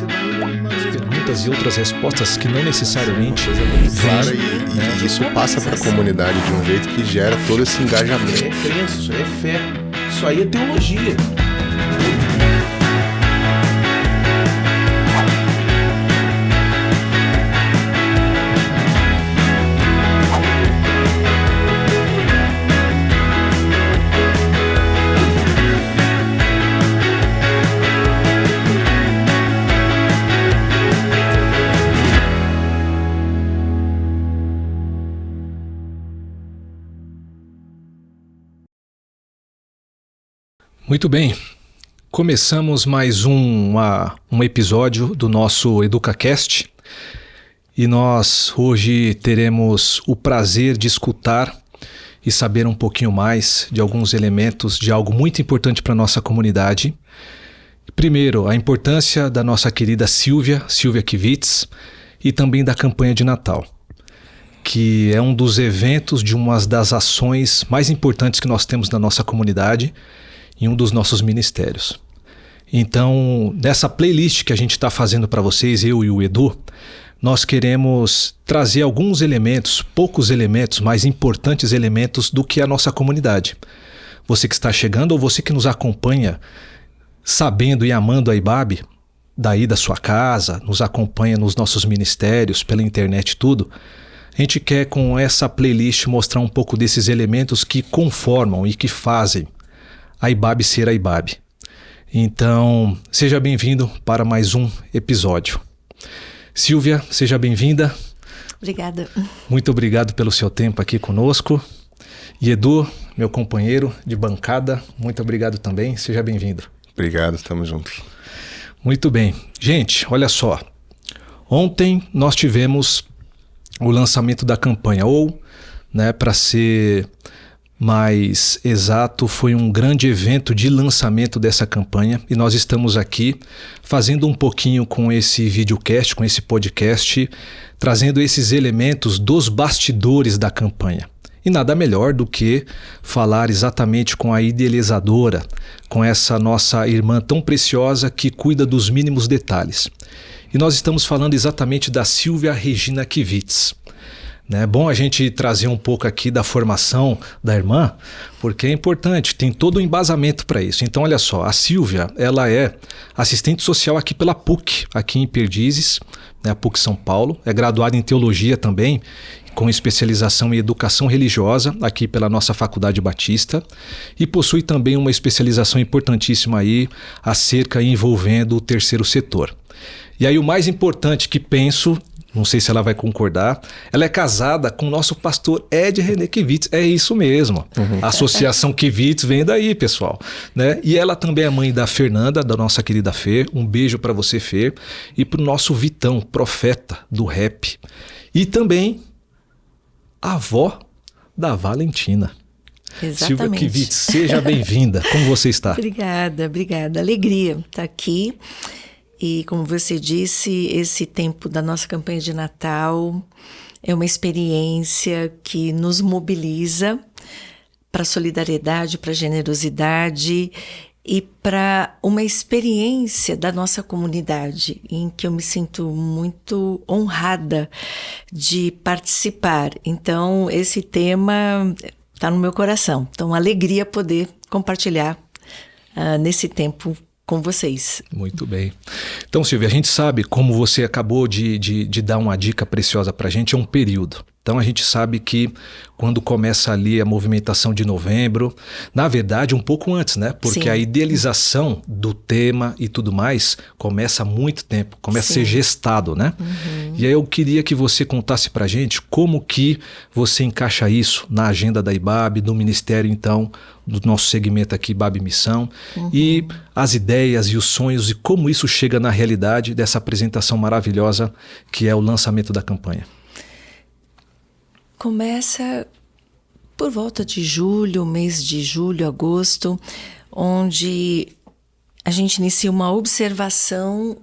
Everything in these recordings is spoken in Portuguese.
você vai umas perguntas e outras respostas que não necessariamente clara e isso passa para a comunidade de um jeito que gera todo esse engajamento. É crença, isso aí é fé, isso aí é teologia. Muito bem, começamos mais um episódio do nosso EducaCast e nós hoje teremos o prazer de escutar e saber um pouquinho mais de alguns elementos de algo muito importante para a nossa comunidade. Primeiro, a importância da nossa querida Silvia Kivitz e também da campanha de Natal, que é um dos eventos de uma das ações mais importantes que nós temos na nossa comunidade em um dos nossos ministérios. Então, nessa playlist que a gente está fazendo para vocês, eu e o Edu, nós queremos trazer alguns elementos, poucos elementos, mas importantes elementos do que é a nossa comunidade. Você que está chegando ou você que nos acompanha sabendo e amando a IBAB, daí da sua casa, nos acompanha nos nossos ministérios, pela internet e tudo, a gente quer com essa playlist mostrar um pouco desses elementos que conformam e que fazem a IBAB ser a IBAB. Então, seja bem-vindo para mais um episódio. Silvia, seja bem-vinda. Obrigada. Muito obrigado pelo seu tempo aqui conosco. E Edu, meu companheiro de bancada, muito obrigado também. Seja bem-vindo. Obrigado, estamos juntos. Muito bem. Gente, olha só. Ontem nós tivemos o lançamento da campanha, ou, para ser mais exato, foi um grande evento de lançamento dessa campanha e nós estamos aqui fazendo um pouquinho com esse videocast, com esse podcast, trazendo esses elementos dos bastidores da campanha. E nada melhor do que falar exatamente com a idealizadora, com essa nossa irmã tão preciosa que cuida dos mínimos detalhes. E nós estamos falando exatamente da Silvia Regina Kivitz. É bom a gente trazer um pouco aqui da formação da irmã, porque é importante, tem todo um embasamento para isso. Então, olha só, a Silvia, ela é assistente social aqui pela PUC, aqui em Perdizes, a PUC São Paulo, é graduada em teologia também, com especialização em educação religiosa, aqui pela nossa Faculdade Batista, e possui também uma especialização importantíssima aí, acerca e envolvendo o terceiro setor. E aí o mais importante que penso, não sei se ela vai concordar, ela é casada com o nosso pastor Ed René Kivitz. É isso mesmo. A Associação Kivitz vem daí, pessoal. E ela também é mãe da Fernanda, da nossa querida Fê. Um beijo para você, Fê. E para o nosso Vitão, profeta do rap. E também a avó da Valentina. Exatamente. Silvia Kivitz, seja bem-vinda. Como você está? Obrigada. Alegria estar aqui. E como você disse, esse tempo da nossa campanha de Natal é uma experiência que nos mobiliza para a solidariedade, para a generosidade e para uma experiência da nossa comunidade em que eu me sinto muito honrada de participar. Então, esse tema está no meu coração. Então, alegria poder compartilhar nesse tempo com vocês. Muito bem. Então, Silvia, a gente sabe, como você acabou de dar uma dica preciosa para a gente, é um período. Então a gente sabe que quando começa ali a movimentação de novembro, na verdade um pouco antes, Porque Sim. a idealização do tema e tudo mais começa há muito tempo, começa Sim. a ser gestado, E aí eu queria que você contasse pra gente como que você encaixa isso na agenda da IBAB, do Ministério então, do nosso segmento aqui, IBAB Missão, e as ideias e os sonhos e como isso chega na realidade dessa apresentação maravilhosa que é o lançamento da campanha. Começa por volta de julho, mês de julho, agosto, onde a gente inicia uma observação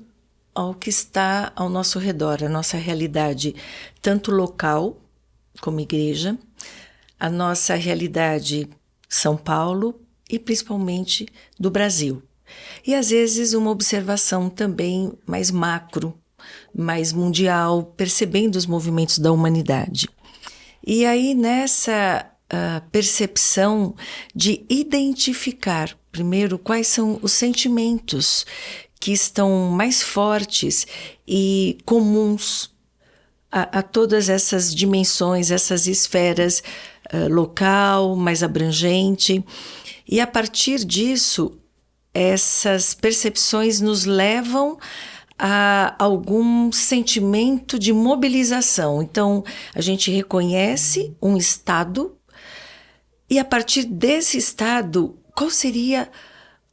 ao que está ao nosso redor, a nossa realidade, tanto local como igreja, a nossa realidade São Paulo e principalmente do Brasil. E às vezes uma observação também mais macro, mais mundial, percebendo os movimentos da humanidade. E aí nessa percepção de identificar, primeiro, quais são os sentimentos que estão mais fortes e comuns a todas essas dimensões, essas esferas, local, mais abrangente. E a partir disso, essas percepções nos levam a algum sentimento de mobilização. Então, a gente reconhece um estado e a partir desse estado, qual seria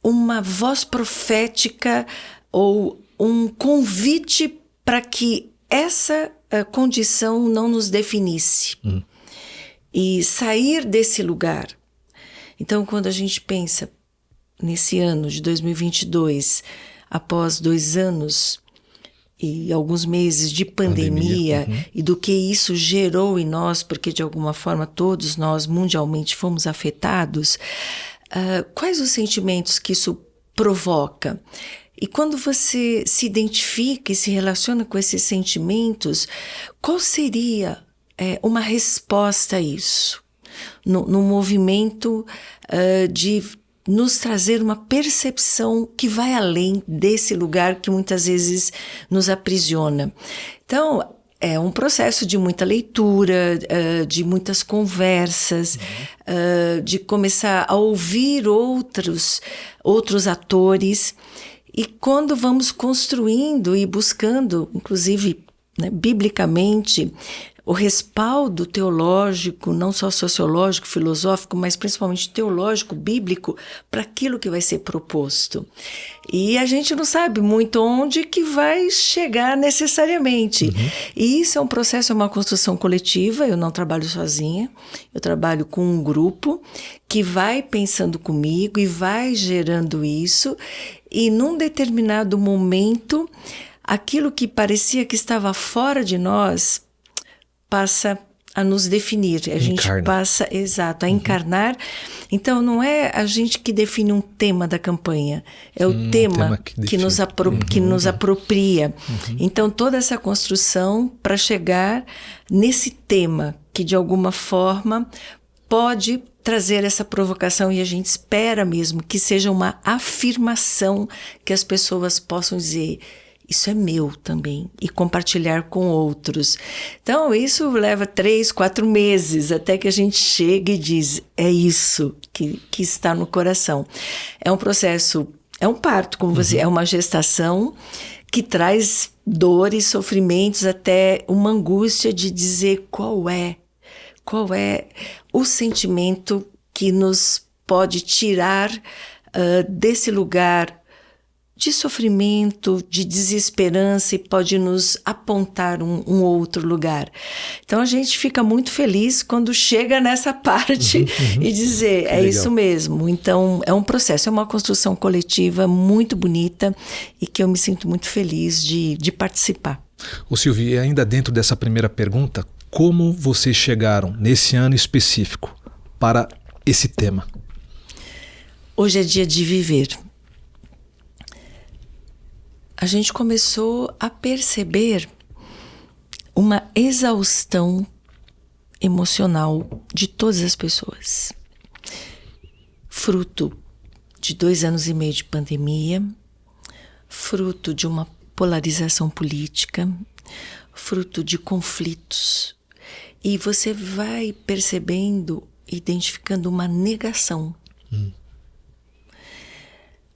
uma voz profética ou um convite para que essa condição não nos definisse? E sair desse lugar. Então, quando a gente pensa nesse ano de 2022, após 2 anos e alguns meses de pandemia e do que isso gerou em nós, porque de alguma forma todos nós mundialmente fomos afetados, quais os sentimentos que isso provoca? E quando você se identifica e se relaciona com esses sentimentos, qual seria uma resposta a isso? No movimento de nos trazer uma percepção que vai além desse lugar que muitas vezes nos aprisiona. Então, é um processo de muita leitura, de muitas conversas, de começar a ouvir outros atores. E quando vamos construindo e buscando, inclusive, né, biblicamente, o respaldo teológico, não só sociológico, filosófico, mas principalmente teológico, bíblico, para aquilo que vai ser proposto. E a gente não sabe muito onde que vai chegar necessariamente. E isso é um processo, é uma construção coletiva, eu não trabalho sozinha, eu trabalho com um grupo que vai pensando comigo e vai gerando isso, e num determinado momento, aquilo que parecia que estava fora de nós passa a nos definir, a gente passa, a encarnar. Então não é a gente que define um tema da campanha, é o tema que nos apropria. Então toda essa construção para chegar nesse tema que de alguma forma pode trazer essa provocação, e a gente espera mesmo que seja uma afirmação que as pessoas possam dizer: isso é meu também, e compartilhar com outros. Então, isso leva 3, 4 meses até que a gente chegue e diz: é isso que está no coração. É um processo, é um parto, como você, é uma gestação que traz dores, sofrimentos, até uma angústia de dizer qual é o sentimento que nos pode tirar desse lugar de sofrimento, de desesperança, e pode nos apontar um outro lugar. Então a gente fica muito feliz quando chega nessa parte e dizer, é isso mesmo. Então é um processo, é uma construção coletiva muito bonita e que eu me sinto muito feliz de participar. Ô Silvia, e ainda dentro dessa primeira pergunta, como vocês chegaram nesse ano específico para esse tema? Hoje é dia de viver. A gente começou a perceber uma exaustão emocional de todas as pessoas. Fruto de 2 anos e meio de pandemia, fruto de uma polarização política, fruto de conflitos. E você vai percebendo, identificando uma negação.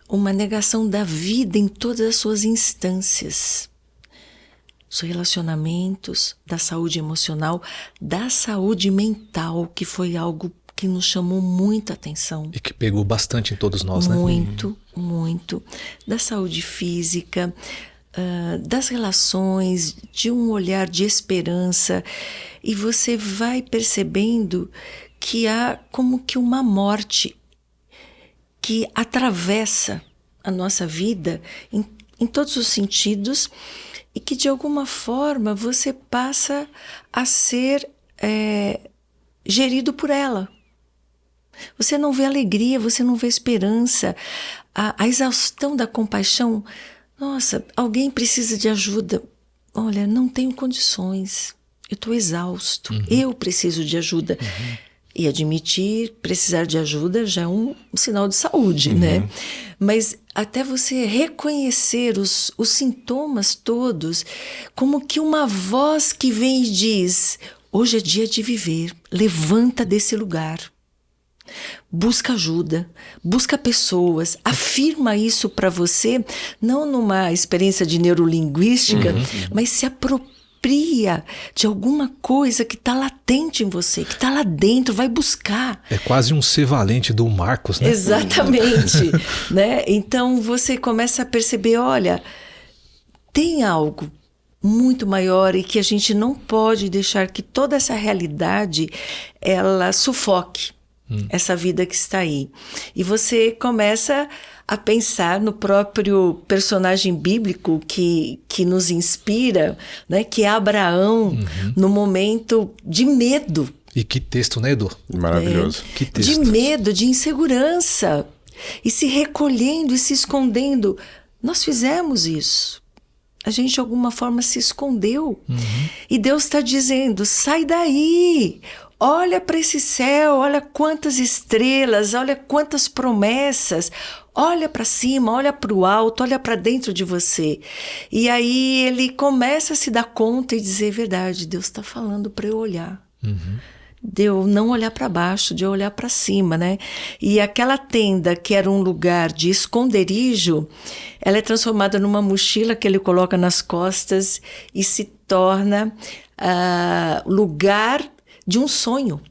Uma negação da vida em todas as suas instâncias. Os relacionamentos, da saúde emocional, da saúde mental, que foi algo que nos chamou muita atenção. E que pegou bastante em todos nós, né? Muito, muito. Da saúde física, das relações, de um olhar de esperança. E você vai percebendo que há como que uma morte que atravessa a nossa vida em todos os sentidos, e que de alguma forma você passa a ser gerido por ela. Você não vê alegria, você não vê esperança. a exaustão da compaixão. Nossa, alguém precisa de ajuda. Olha, não tenho condições. Eu estou exausto. Eu preciso de ajuda. E admitir precisar de ajuda já é um sinal de saúde, né? Mas até você reconhecer os sintomas todos, como que uma voz que vem e diz: hoje é dia de viver, levanta desse lugar. Busca ajuda, busca pessoas, afirma isso para você, não numa experiência de neurolinguística, mas se apropria de alguma coisa que está latente em você, que está lá dentro, vai buscar. É quase um ser valente do Marcos, né? Exatamente. Né? Então você começa a perceber, olha, tem algo muito maior e que a gente não pode deixar que toda essa realidade ela sufoque essa vida que está aí. E você começa a pensar no próprio personagem bíblico que nos inspira, né? Que é Abraão, no momento de medo. E que texto, né, Edu? Maravilhoso. Que texto. De medo, de insegurança. E se recolhendo e se escondendo. Nós fizemos isso. A gente, de alguma forma, se escondeu. E Deus está dizendo, sai daí. Olha para esse céu, olha quantas estrelas, olha quantas promessas. Olha para cima, olha para o alto, olha para dentro de você. E aí ele começa a se dar conta e dizer, verdade, Deus está falando para eu olhar. De eu não olhar para baixo, de eu olhar para cima, né? E aquela tenda que era um lugar de esconderijo, ela é transformada numa mochila que ele coloca nas costas e se torna lugar de um sonho.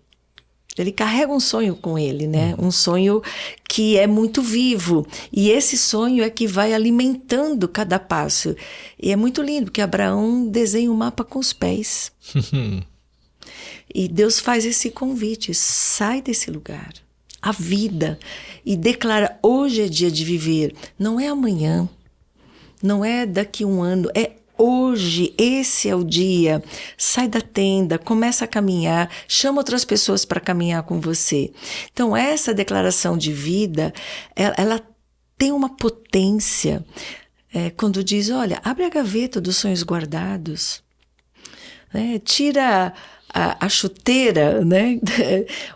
Ele carrega um sonho com ele, né? Um sonho que é muito vivo. E esse sonho é que vai alimentando cada passo. E é muito lindo, porque Abraão desenha um mapa com os pés. E Deus faz esse convite, sai desse lugar, a vida, e declara, hoje é dia de viver, não é amanhã, não é daqui um ano, é hoje, esse é o dia. Sai da tenda, começa a caminhar, chama outras pessoas para caminhar com você. Então essa declaração de vida, ela tem uma potência, quando diz, olha, abre a gaveta dos sonhos guardados, tira a chuteira, né?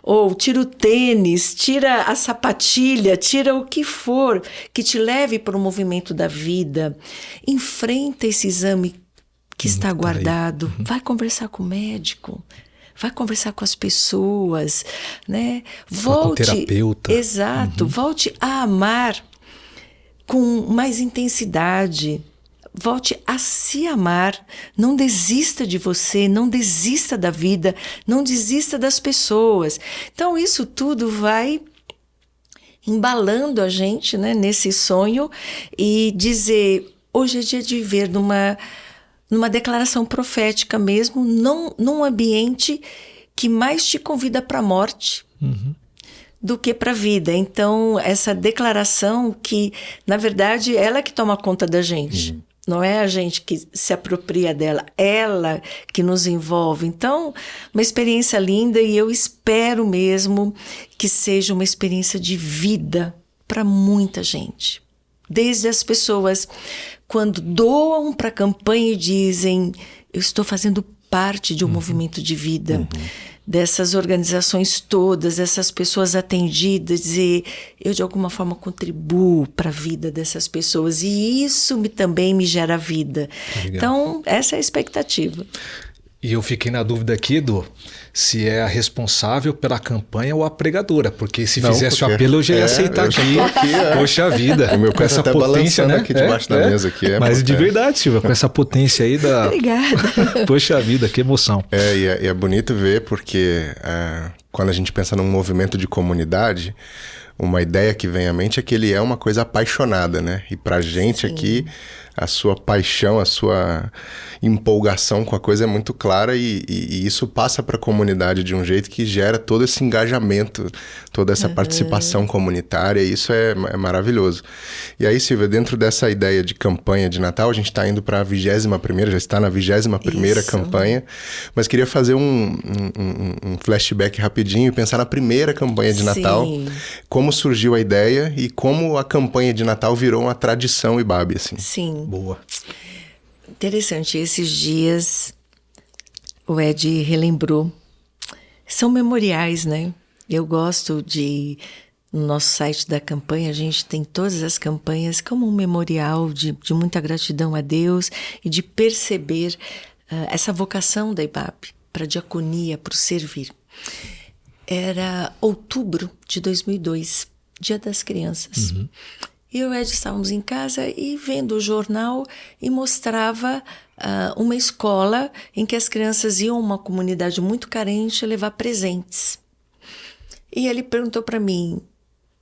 Ou tira o tênis, tira a sapatilha, tira o que for que te leve para o movimento da vida. Enfrenta esse exame que está guardado. Vai conversar com o médico. Vai conversar com as pessoas, né? Volte, com o terapeuta. Exato. Volte a amar com mais intensidade. Volte a se amar, não desista de você, não desista da vida, não desista das pessoas. Então isso tudo vai embalando a gente, né, nesse sonho e dizer, hoje é dia de viver numa declaração profética mesmo, num ambiente que mais te convida para a morte. Do que para a vida. Então, essa declaração que, na verdade, ela que toma conta da gente. Não é a gente que se apropria dela, ela que nos envolve. Então, uma experiência linda e eu espero mesmo que seja uma experiência de vida para muita gente. Desde as pessoas, quando doam para a campanha e dizem, eu estou fazendo parte de um movimento de vida. Dessas organizações todas, essas pessoas atendidas, e eu de alguma forma contribuo para a vida dessas pessoas e isso também me gera vida. Legal. Então, essa é a expectativa. E eu fiquei na dúvida aqui, Edu, se é a responsável pela campanha ou a pregadora, porque se fizesse o apelo eu já ia aceitar aqui. Poxa vida, o meu com essa tá potência, né? Aqui debaixo da mesa aqui. Mas de verdade, Silvia, com essa potência aí da... Obrigada. Poxa vida, que emoção. E é bonito ver porque quando a gente pensa num movimento de comunidade, uma ideia que vem à mente é que ele é uma coisa apaixonada, né? E pra gente aqui, a sua paixão, a sua empolgação com a coisa é muito clara e isso passa para a comunidade de um jeito que gera todo esse engajamento, toda essa participação comunitária, e isso é maravilhoso. E aí, Silvia, dentro dessa ideia de campanha de Natal, a gente está indo para a 21ª, já está na 21ª campanha, mas queria fazer um flashback rapidinho e pensar na primeira campanha de Natal, como surgiu a ideia e como a campanha de Natal virou uma tradição IBAB, assim. Sim. Boa. Interessante, esses dias o Ed relembrou. São memoriais, né? Eu gosto de... No nosso site da campanha, a gente tem todas as campanhas como um memorial de muita gratidão a Deus e de perceber essa vocação da IBAB para a diaconia, para o servir. Era outubro de 2002, Dia das Crianças. Uhum. E eu e o Ed estávamos em casa e vendo o jornal e mostrava uma escola em que as crianças iam a uma comunidade muito carente levar presentes. E ele perguntou para mim,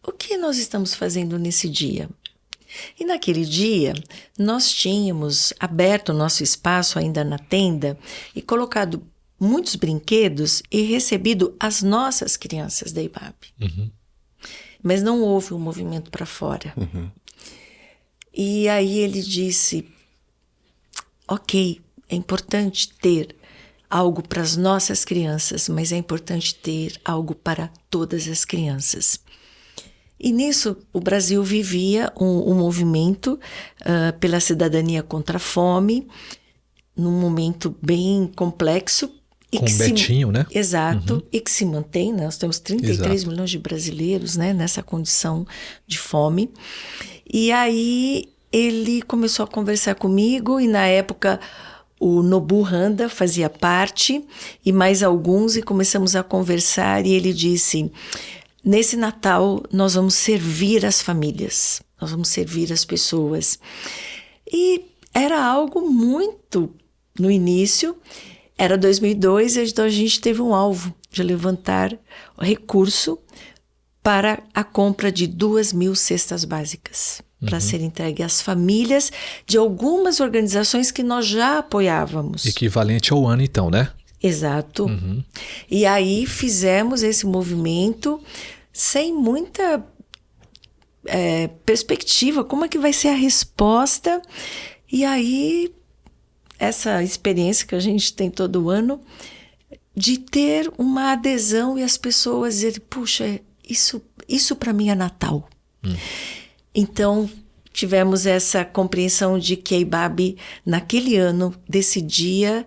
o que nós estamos fazendo nesse dia? E naquele dia, nós tínhamos aberto o nosso espaço ainda na tenda e colocado muitos brinquedos e recebido as nossas crianças da IBAB. Uhum. Mas não houve um movimento para fora. Uhum. E aí ele disse, ok, é importante ter algo para as nossas crianças, mas é importante ter algo para todas as crianças. E nisso o Brasil vivia um movimento pela cidadania contra a fome, num momento bem complexo. Com o Betinho, né? Exato, Uhum. e que se mantém, né? Nós temos 33 Exato. milhões de brasileiros, né, nessa condição de fome. E aí ele começou a conversar comigo e na época o Nobu Randa fazia parte e mais alguns e começamos a conversar e ele disse, nesse Natal nós vamos servir as famílias, nós vamos servir as pessoas. E era algo muito no início. Era 2002, então a gente teve um alvo de levantar recurso para a compra de 2.000 cestas básicas para ser entregue às famílias de algumas organizações que nós já apoiávamos. Equivalente ao ano, então, né? Exato. Uhum. E aí fizemos esse movimento sem muita perspectiva, como é que vai ser a resposta. E aí... essa experiência que a gente tem todo ano, de ter uma adesão e as pessoas dizerem, puxa, isso para mim é Natal. Então, tivemos essa compreensão de que a IBAB, naquele ano, decidia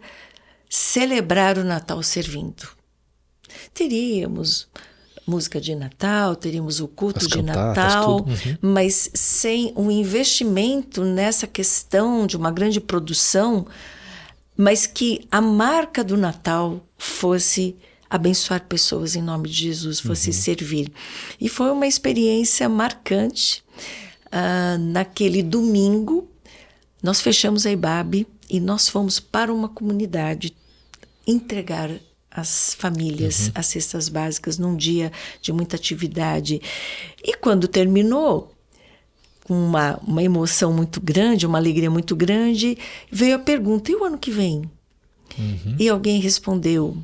celebrar o Natal servindo. Teríamos música de Natal, teríamos o culto As de cantatas, Natal, tudo. Uhum. mas sem um investimento nessa questão de uma grande produção, mas que a marca do Natal fosse abençoar pessoas em nome de Jesus, fosse servir. E foi uma experiência marcante. Naquele domingo, nós fechamos a IBAB e nós fomos para uma comunidade entregar as famílias, as cestas básicas, num dia de muita atividade. E quando terminou, com uma emoção muito grande, uma alegria muito grande, veio a pergunta, e o ano que vem? E alguém respondeu,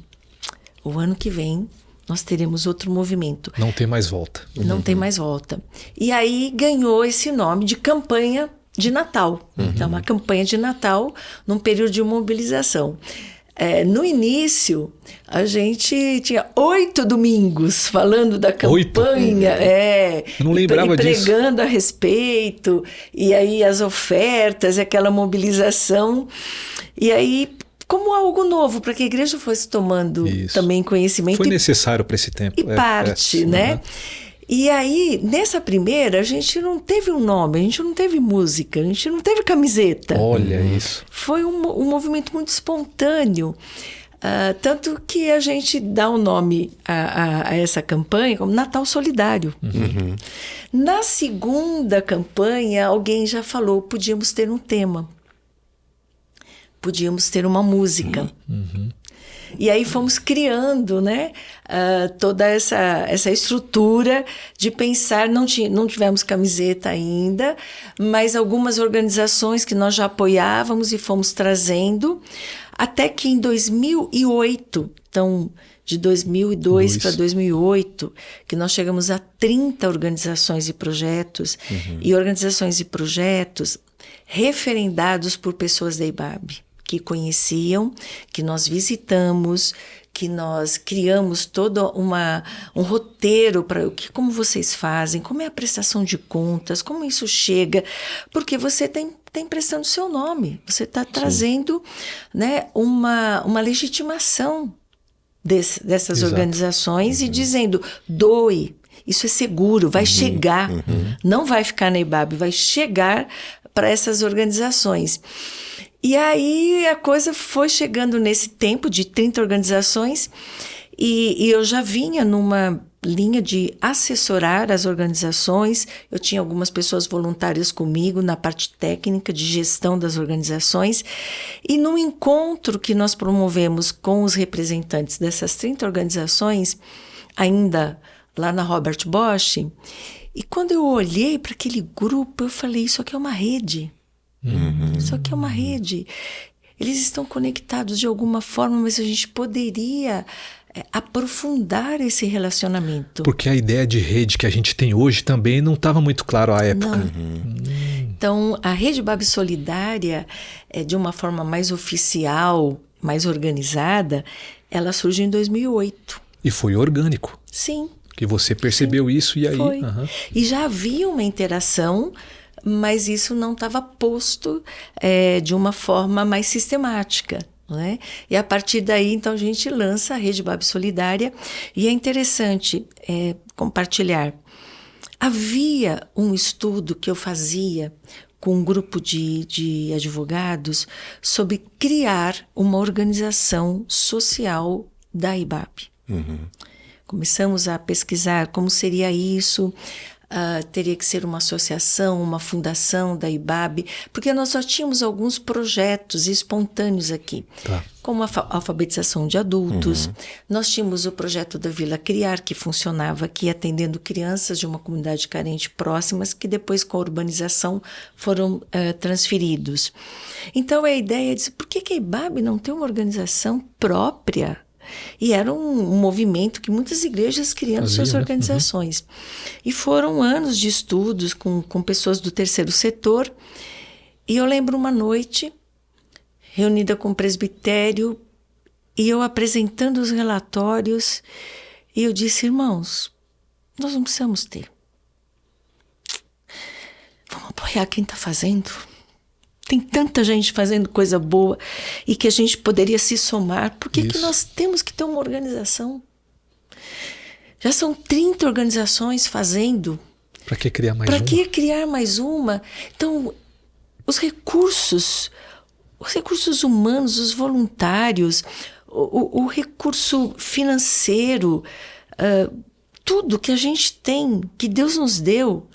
o ano que vem nós teremos outro movimento. Não tem mais volta. Não tem mais volta. E aí ganhou esse nome de campanha de Natal. Então, uma campanha de Natal num período de mobilização. No início, a gente tinha 8 domingos falando da campanha. Eu não lembrava disso. Pregando a respeito, e aí as ofertas, aquela mobilização. E aí, como algo novo, para que a igreja fosse tomando também conhecimento. Foi necessário para esse tempo. E parte, né? Uhum. E aí, nessa primeira, a gente não teve um nome, a gente não teve música, a gente não teve camiseta. Olha isso. Foi um movimento muito espontâneo. Tanto que a gente dá o nome a essa campanha como Natal Solidário. Na segunda campanha, alguém já falou, podíamos ter um tema. Podíamos ter uma música. E aí fomos criando, né, toda essa estrutura de pensar, não tivemos camiseta ainda, mas algumas organizações que nós já apoiávamos e fomos trazendo, até que em 2008, então de 2002 para 2008, que nós chegamos a 30 organizações e projetos, e organizações e projetos referendados por pessoas da IBAB, que conheciam, que nós visitamos, que nós criamos todo um roteiro para como vocês fazem, como é a prestação de contas, como isso chega, porque você tem prestando seu nome, você está trazendo, né, uma legitimação dessas Exato. organizações e dizendo, doe, isso é seguro, vai chegar, não vai ficar na IBAB, vai chegar para essas organizações. E aí a coisa foi chegando nesse tempo de 30 organizações e eu já vinha numa linha de assessorar as organizações. Eu tinha algumas pessoas voluntárias comigo na parte técnica de gestão das organizações. E num encontro que nós promovemos com os representantes dessas 30 organizações, ainda lá na Robert Bosch, e quando eu olhei para aquele grupo, eu falei, isso aqui é uma rede. Isso aqui é uma rede. Eles estão conectados de alguma forma, mas a gente poderia aprofundar esse relacionamento. Porque a ideia de rede que a gente tem hoje também não estava muito claro à época. Então, a Rede IBAB Solidária, de uma forma mais oficial, mais organizada, ela surgiu em 2008. E foi orgânico. Sim. Que você percebeu isso e aí... Foi. E já havia uma interação, mas isso não estava posto de uma forma mais sistemática. Né? E a partir daí, então, a gente lança a Rede IBAB Solidária e é interessante compartilhar. Havia um estudo que eu fazia com um grupo de advogados sobre criar uma organização social da IBAB. Começamos a pesquisar como seria isso. Teria que ser uma associação, uma fundação da IBAB, porque nós já tínhamos alguns projetos espontâneos aqui, como a alfabetização de adultos. Nós tínhamos o projeto da Vila Criar, que funcionava aqui atendendo crianças de uma comunidade carente próximas, que depois com a urbanização foram transferidos. Então a ideia é dizer, por que a IBAB não tem uma organização própria? E era um movimento que muitas igrejas criando suas organizações. E foram anos de estudos com pessoas do terceiro setor. E eu lembro uma noite, reunida com o presbitério, e eu apresentando os relatórios, e eu disse, irmãos, nós não precisamos ter. Vamos apoiar quem está fazendo. Tem tanta gente fazendo coisa boa e que a gente poderia se somar. Por que nós temos que ter uma organização? Já são 30 organizações fazendo. Para que criar mais uma? Para que criar mais uma? Então, os recursos humanos, os voluntários, o recurso financeiro, tudo que a gente tem, que Deus nos deu,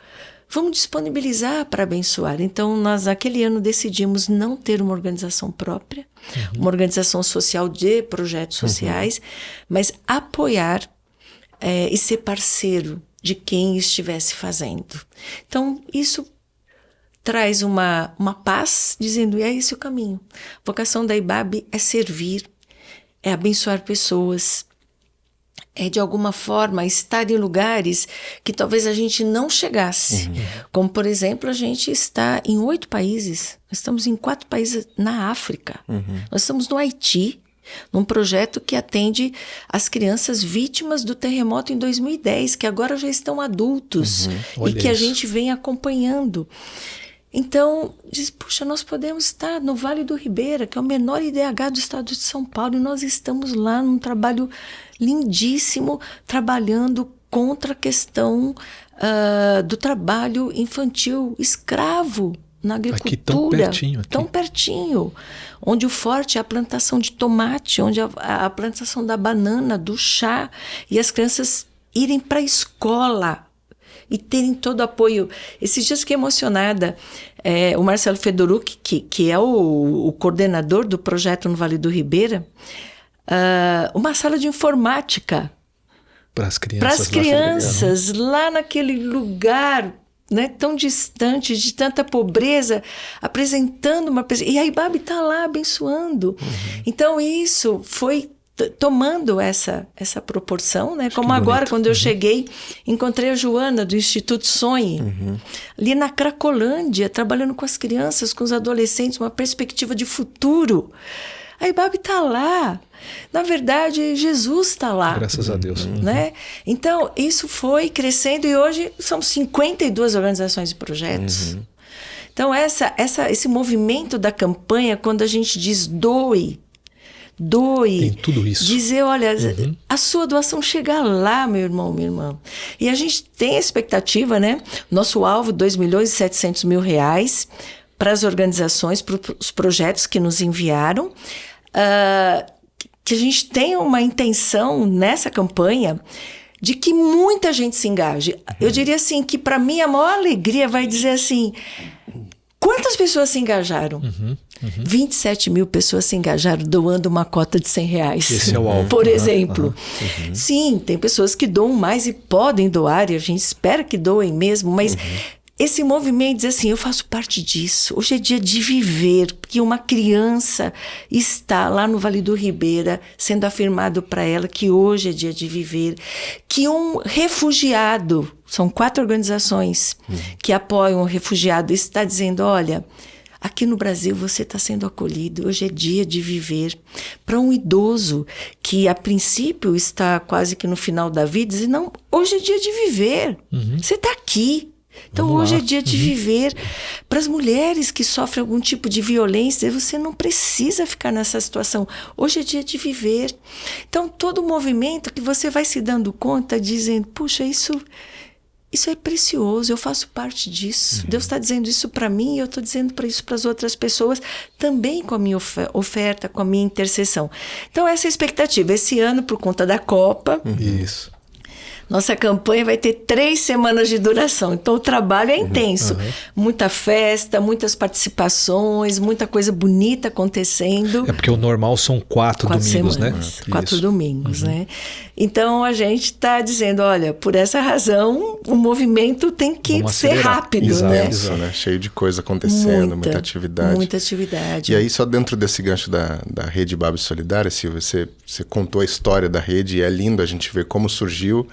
vamos disponibilizar para abençoar. Então, nós, naquele ano, decidimos não ter uma organização própria, uma organização social de projetos sociais, mas apoiar e ser parceiro de quem estivesse fazendo. Então, isso traz uma paz, dizendo, é esse o caminho. A vocação da IBAB é servir, é abençoar pessoas, é de alguma forma estar em lugares que talvez a gente não chegasse. Como, por exemplo, a gente está em 8 países. Nós estamos em 4 países na África. Nós estamos no Haiti, num projeto que atende as crianças vítimas do terremoto em 2010, que agora já estão adultos e que a gente vem acompanhando. Então, diz, puxa, nós podemos estar no Vale do Ribeira, que é o menor IDH do estado de São Paulo, e nós estamos lá num trabalho lindíssimo, trabalhando contra a questão do trabalho infantil escravo na agricultura. Aqui. Tão pertinho. Onde o forte é a plantação de tomate, onde a plantação da banana, do chá, e as crianças irem para a escola e terem todo o apoio. Esses dias fiquei emocionada. O Marcelo Fedorucci, que é o coordenador do projeto no Vale do Ribeira, uma sala de informática Para as crianças. para as lá, que legal. crianças lá naquele lugar, né, tão distante, de tanta pobreza, apresentando uma pessoa. E a IBAB está lá abençoando. Então, isso foi tomando essa proporção, né? Como agora, bonito. quando eu cheguei, encontrei a Joana do Instituto Sonhe, ali na Cracolândia, trabalhando com as crianças, com os adolescentes, uma perspectiva de futuro. A IBAB está lá. Na verdade, Jesus está lá. Graças a Deus. Né? Então, isso foi crescendo e hoje são 52 organizações e projetos. Então, esse movimento da campanha, quando a gente diz doe, Tem tudo isso. dizer, olha, a sua doação chega lá, meu irmão, minha irmã. E a gente tem a expectativa, né? Nosso alvo, R$2.700.000 para as organizações, para os projetos que nos enviaram, que a gente tem uma intenção nessa campanha de que muita gente se engaje. Eu diria assim, que para mim a maior alegria vai dizer assim, quantas pessoas se engajaram? 27 mil pessoas se engajaram doando uma cota de R$100. Esse é o alvo. Por exemplo. Sim, tem pessoas que doam mais e podem doar, e a gente espera que doem mesmo, mas esse movimento diz assim, eu faço parte disso. Hoje é dia de viver, porque uma criança está lá no Vale do Ribeira, sendo afirmado para ela que hoje é dia de viver, que um refugiado, são 4 organizações que apoiam o refugiado, está dizendo, olha, aqui no Brasil você está sendo acolhido, hoje é dia de viver. Para um idoso que a princípio está quase que no final da vida, diz, não, hoje é dia de viver, você está aqui. Então, Vamos hoje lá. é dia de viver. Para as mulheres que sofrem algum tipo de violência, você não precisa ficar nessa situação. Hoje é dia de viver. Então, todo o movimento que você vai se dando conta, dizendo, puxa, isso é precioso, eu faço parte disso. Deus está dizendo isso para mim e eu estou dizendo para isso para as outras pessoas, também com a minha oferta, com a minha intercessão. Então, essa é a expectativa. Esse ano, por conta da Copa... Isso. Nossa campanha vai ter 3 semanas de duração, então o trabalho é intenso. Muita festa, muitas participações, muita coisa bonita acontecendo. É porque o normal são 4 domingos, semanas, né? 4 Isso. domingos, né? Então a gente está dizendo, olha, por essa razão o movimento tem que Vamos ser acelerar. rápido, Exato, né? Intenso, né? Cheio de coisa acontecendo, muita atividade. Muita atividade. E aí, só dentro desse gancho da Rede IBAB Solidária, Silvia, você contou a história da rede e é lindo a gente ver como surgiu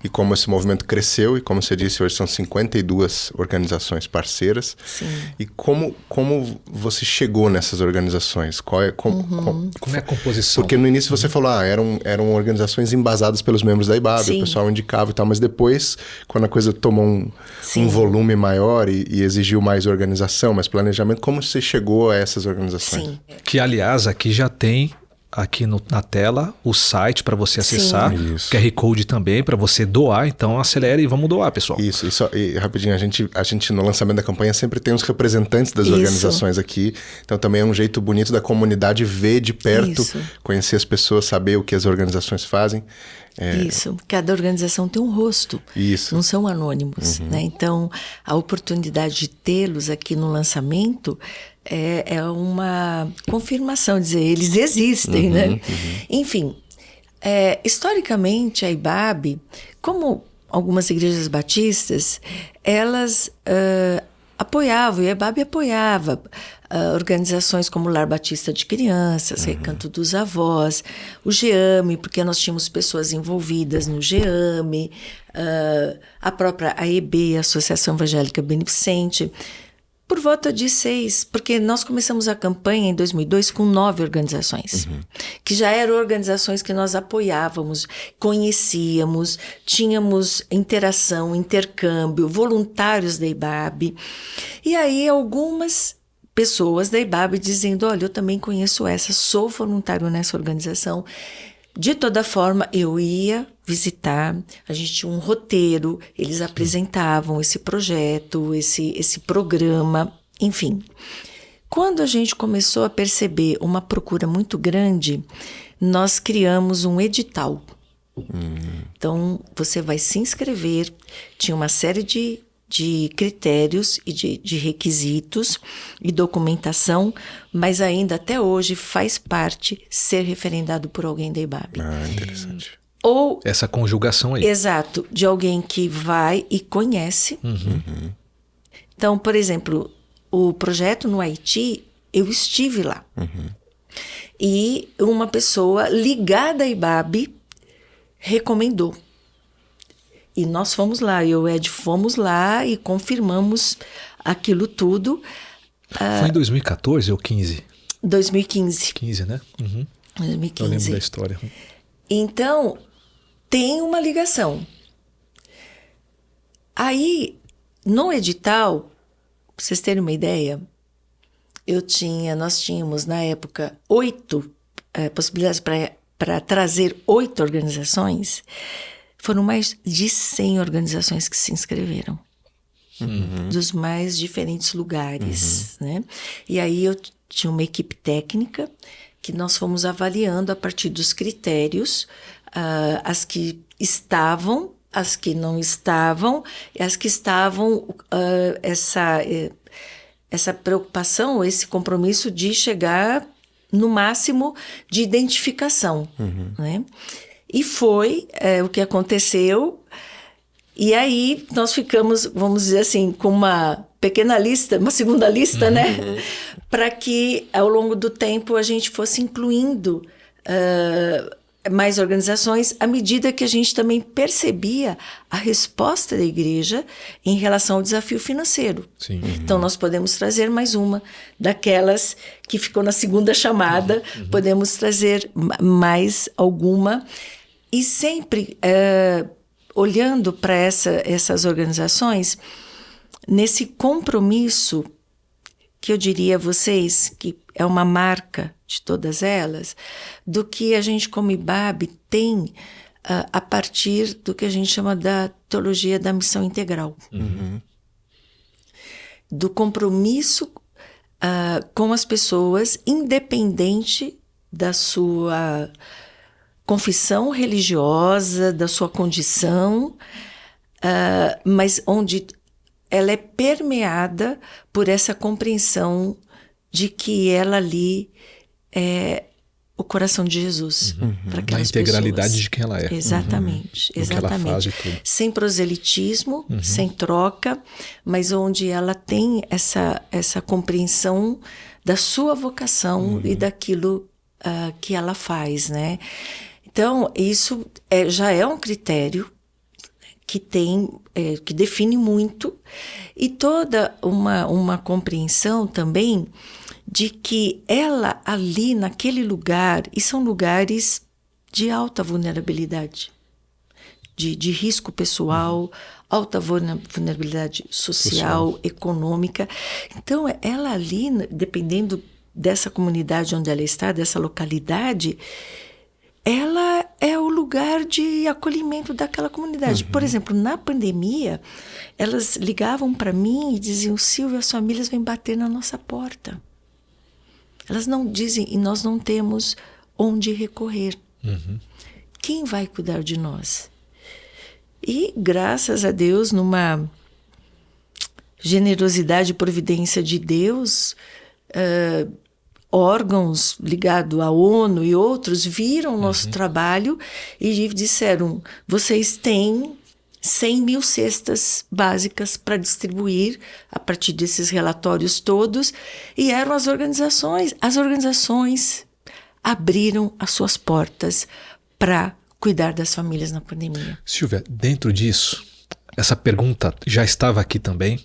e como esse movimento cresceu. E como você disse, hoje são 52 organizações parceiras. Sim. E como você chegou nessas organizações? Como é Como é a composição? Porque no início você falou, eram organizações embasadas pelos membros da IBAB, Sim. o pessoal indicava e tal, mas depois, quando a coisa tomou um Sim. volume maior e exigiu mais organização, mais planejamento, como você chegou a essas organizações? Sim. Que, aliás, aqui já tem na tela o site para você acessar, Isso. QR Code também para você doar, então acelere e vamos doar, pessoal. Isso, e rapidinho, a gente no lançamento da campanha sempre tem os representantes das Isso. organizações aqui, então também é um jeito bonito da comunidade ver de perto, Isso. conhecer as pessoas, saber o que as organizações fazem. Isso, cada organização tem um rosto, Isso. não são anônimos, né? Então, a oportunidade de tê-los aqui no lançamento é uma confirmação, dizer, eles existem, né? Enfim, historicamente a IBAB, como algumas igrejas batistas, elas apoiavam, e a IBAB apoiava organizações como o Lar Batista de Crianças, Recanto dos Avós, o GEAME, porque nós tínhamos pessoas envolvidas no GEAME, a própria AEB, a Associação Evangélica Beneficente, por volta de 6, porque nós começamos a campanha em 2002 com 9 organizações, que já eram organizações que nós apoiávamos, conhecíamos, tínhamos interação, intercâmbio, voluntários da IBAB. E aí algumas pessoas da IBAB dizendo, olha, eu também conheço essa, sou voluntário nessa organização. De toda forma, eu ia visitar, a gente tinha um roteiro, eles apresentavam esse projeto, esse programa, enfim. Quando a gente começou a perceber uma procura muito grande, nós criamos um edital. Então, você vai se inscrever, tinha uma série de de critérios e de requisitos e documentação, mas ainda até hoje faz parte ser referendado por alguém da IBAB. Ah, interessante. Ou, Essa conjugação aí. exato, de alguém que vai e conhece. Então, por exemplo, o projeto no Haiti, eu estive lá. E uma pessoa ligada à IBAB recomendou. E nós fomos lá, eu e o Ed fomos lá e confirmamos aquilo tudo. Foi em 2014 ou 15? 2015. 15, né? Uhum. Eu 2015. lembro da história. Então, tem uma ligação. Aí, no edital, para vocês terem uma ideia, nós tínhamos, na época, 8 possibilidades para trazer 8 organizações. Foram mais de 100 organizações que se inscreveram. Dos mais diferentes lugares, né? E aí eu tinha uma equipe técnica que nós fomos avaliando a partir dos critérios, as que estavam, as que não estavam, e as que estavam, essa preocupação, esse compromisso de chegar no máximo de identificação, né? E foi o que aconteceu. E aí nós ficamos, vamos dizer assim, com uma pequena lista, uma segunda lista, né? Para que ao longo do tempo a gente fosse incluindo mais organizações, à medida que a gente também percebia a resposta da igreja em relação ao desafio financeiro. Sim. Então, nós podemos trazer mais uma daquelas que ficou na segunda chamada, podemos trazer mais alguma. E sempre olhando para essas organizações, nesse compromisso, que eu diria a vocês, que é uma marca de todas elas, do que a gente como IBAB tem a partir do que a gente chama da teologia da missão integral. Do compromisso com as pessoas, independente da sua confissão religiosa, da sua condição, mas onde ela é permeada por essa compreensão de que ela ali é o coração de Jesus para aquelas A integralidade pessoas. de quem ela é. Exatamente, Do que ela exatamente. faz e tudo. Sem proselitismo, sem troca, mas onde ela tem essa compreensão da sua vocação e daquilo que ela faz, né? Então, isso já é um critério que que define muito, e toda uma compreensão também de que ela ali naquele lugar, e são lugares de alta vulnerabilidade, de risco pessoal, alta vulnerabilidade social, econômica. Então, ela ali, dependendo dessa comunidade onde ela está, dessa localidade, ela é o lugar de acolhimento daquela comunidade. Por exemplo, na pandemia, elas ligavam para mim e diziam: Silvia, as famílias vêm bater na nossa porta. Elas não dizem, e nós não temos onde recorrer. Quem vai cuidar de nós? E, graças a Deus, numa generosidade e providência de Deus, órgãos ligados à ONU e outros viram o nosso trabalho e disseram: vocês têm 100 mil cestas básicas para distribuir a partir desses relatórios todos. E eram as organizações. As organizações abriram as suas portas para cuidar das famílias na pandemia. Silvia, dentro disso, essa pergunta já estava aqui também,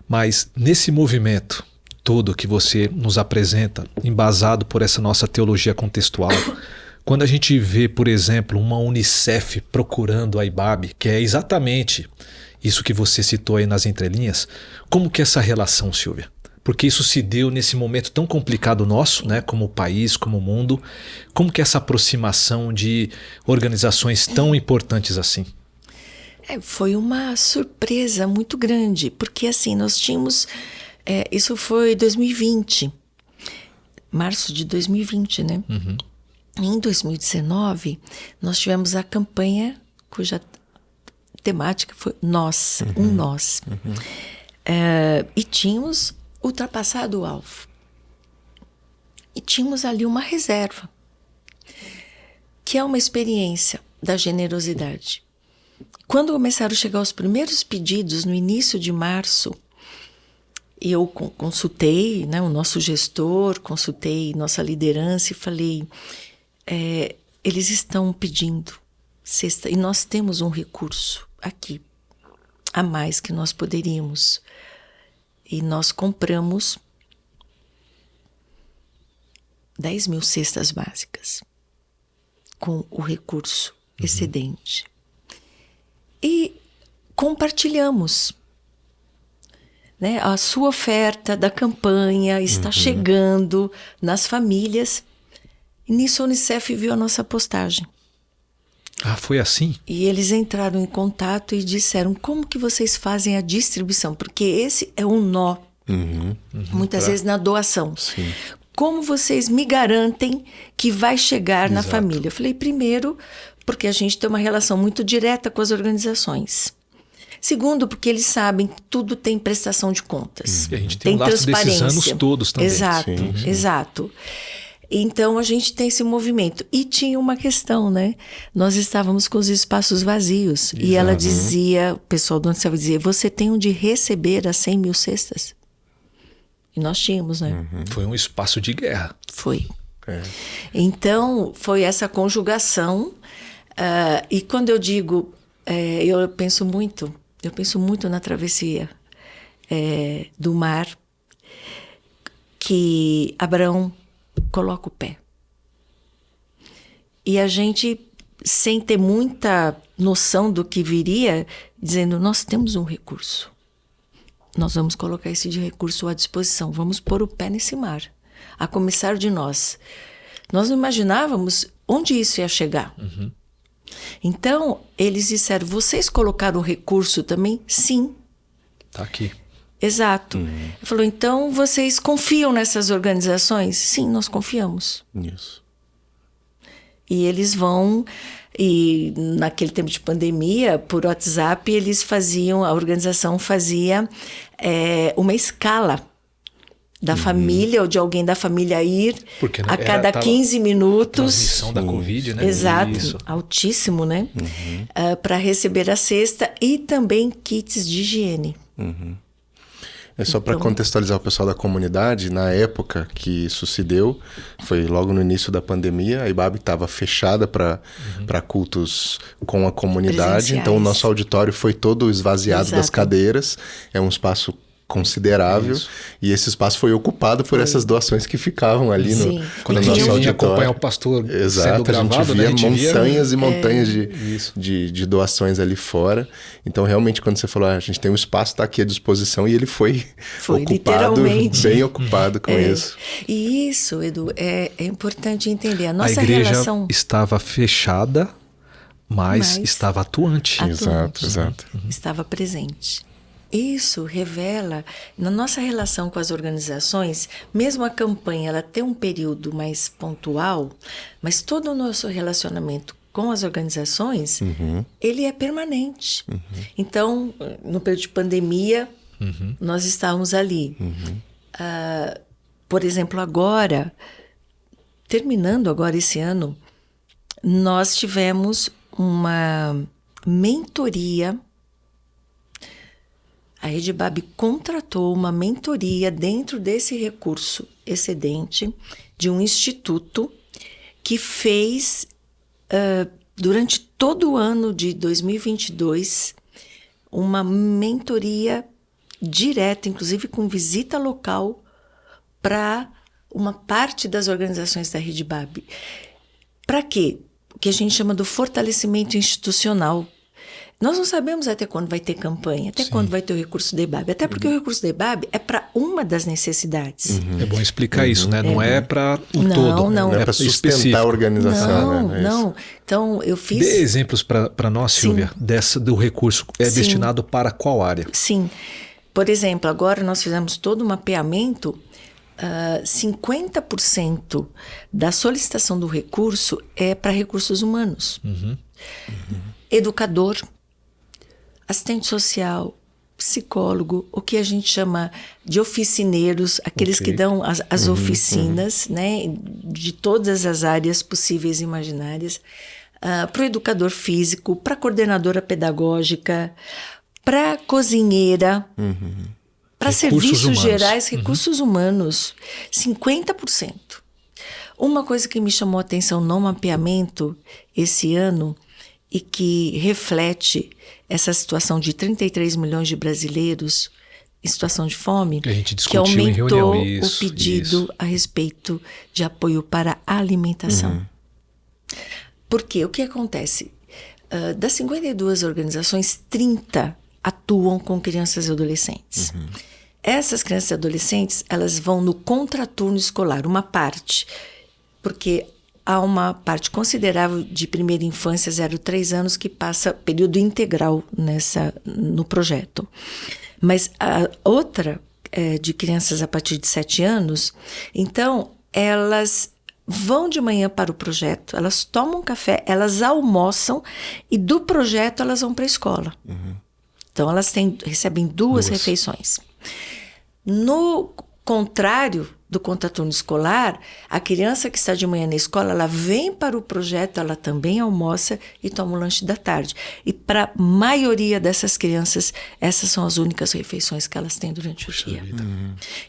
mas nesse movimento todo que você nos apresenta, embasado por essa nossa teologia contextual, quando a gente vê, por exemplo, uma Unicef procurando a IBAB, que é exatamente isso que você citou aí nas entrelinhas, como que é essa relação, Silvia? Porque isso se deu nesse momento tão complicado nosso, né, como país, como mundo. Como que é essa aproximação de organizações tão importantes assim? Foi uma surpresa muito grande, porque assim, nós tínhamos... isso foi 2020, março de 2020, né? Em 2019, nós tivemos a campanha cuja temática foi nós, um nós. E tínhamos ultrapassado o alvo. E tínhamos ali uma reserva, que é uma experiência da generosidade. Quando começaram a chegar os primeiros pedidos, no início de março, eu consultei, né, o nosso gestor, consultei nossa liderança e falei, eles estão pedindo cesta e nós temos um recurso aqui, a mais que nós poderíamos. E nós compramos 10.000 cestas básicas com o recurso excedente. E compartilhamos. Né? A sua oferta da campanha está chegando nas famílias. E nisso a Unicef viu a nossa postagem. Ah, foi assim? E eles entraram em contato e disseram, como que vocês fazem a distribuição? Porque esse é um nó, muitas vezes na doação. Sim. Como vocês me garantem que vai chegar na Exato. família? Eu falei, primeiro, porque a gente tem uma relação muito direta com as organizações. Segundo, porque eles sabem que tudo tem prestação de contas. E a gente tem um lastro desses anos todos também. Exato, exato. Então, a gente tem esse movimento. E tinha uma questão, né? Nós estávamos com os espaços vazios. E ela dizia, o pessoal do Unicef dizia, você tem onde receber as 100.000 cestas? E nós tínhamos, né? Foi um espaço de guerra. Foi. Então, foi essa conjugação. E quando eu digo, eu penso muito na travessia do mar, que Abraão coloca o pé. E a gente, sem ter muita noção do que viria, dizendo, nós temos um recurso. Nós vamos colocar esse recurso à disposição. Vamos pôr o pé nesse mar. A começar de nós. Nós não imaginávamos onde isso ia chegar. Então, eles disseram, vocês colocaram o recurso também? Sim. Tá aqui. Exato. Ele falou, então vocês confiam nessas organizações? Sim, nós confiamos. Isso. E eles vão, e naquele tempo de pandemia, por WhatsApp, a organização fazia uma escala da família, ou de alguém da família ir Porque a cada 15 minutos. Transmissão da Covid, né? Exato, Isso. altíssimo, né? Para receber a cesta e também kits de higiene. É só para contextualizar o pessoal da comunidade, na época que isso se deu, foi logo no início da pandemia, a IBAB estava fechada para cultos com a comunidade, então o nosso auditório foi todo esvaziado das cadeiras, é um espaço considerável, e esse espaço foi ocupado por essas doações que ficavam ali no Quando nosso a gente auditório. acompanha o pastor sendo Exato, gravado, a gente via montanhas e montanhas Isso. de doações ali fora. Então, realmente, quando você falou, a gente tem um espaço, está aqui à disposição, e ele foi ocupado, literalmente. bem ocupado com isso. E isso, Edu, é importante entender. A nossa igreja relação estava fechada, mas estava atuante. Exato. estava presente. Isso revela, na nossa relação com as organizações, mesmo a campanha ela tem um período mais pontual, mas todo o nosso relacionamento com as organizações, ele é permanente. Então, no período de pandemia, nós estávamos ali. Por exemplo, terminando agora esse ano, nós tivemos uma mentoria. A Rede BAB contratou uma mentoria dentro desse recurso excedente de um instituto que fez, durante todo o ano de 2022, uma mentoria direta, inclusive com visita local, para uma parte das organizações da Rede BAB. Para quê? O que a gente chama do fortalecimento institucional. Nós não sabemos até quando vai ter campanha, até quando vai ter o recurso da IBAB, até porque o recurso da IBAB é para uma das necessidades. É bom explicar isso, né? Não é para o todo. Não é para sustentar a organização. Não. Então, eu fiz... Dê exemplos para nós, Silvia, do recurso. É destinado para qual área? Sim. Por exemplo, agora nós fizemos todo um mapeamento. 50% da solicitação do recurso é para recursos humanos. Educador, assistente social, psicólogo, o que a gente chama de oficineiros, aqueles que dão as oficinas, né, de todas as áreas possíveis e imaginárias, para o educador físico, para a coordenadora pedagógica, para a cozinheira, para serviços humanos. gerais, recursos humanos, 50%. Uma coisa que me chamou a atenção no mapeamento esse ano e que reflete essa situação de 33 milhões de brasileiros em situação de fome, Que a gente que discutiu em aumentou reunião. Isso, o pedido a respeito de apoio para a alimentação. Por quê? O que acontece? Das 52 organizações, 30 atuam com crianças e adolescentes. Essas crianças e adolescentes, elas vão no contraturno escolar, uma parte, porque há uma parte considerável de primeira infância, 0 a 3 anos, que passa período integral no projeto. Mas a outra, de crianças a partir de 7 anos, então elas vão de manhã para o projeto, elas tomam café, elas almoçam e do projeto elas vão para a escola. Então elas recebem duas refeições. No contrário do contraturno escolar, a criança que está de manhã na escola, ela vem para o projeto, ela também almoça e toma o lanche da tarde. E para a maioria dessas crianças, essas são as únicas refeições que elas têm durante o dia.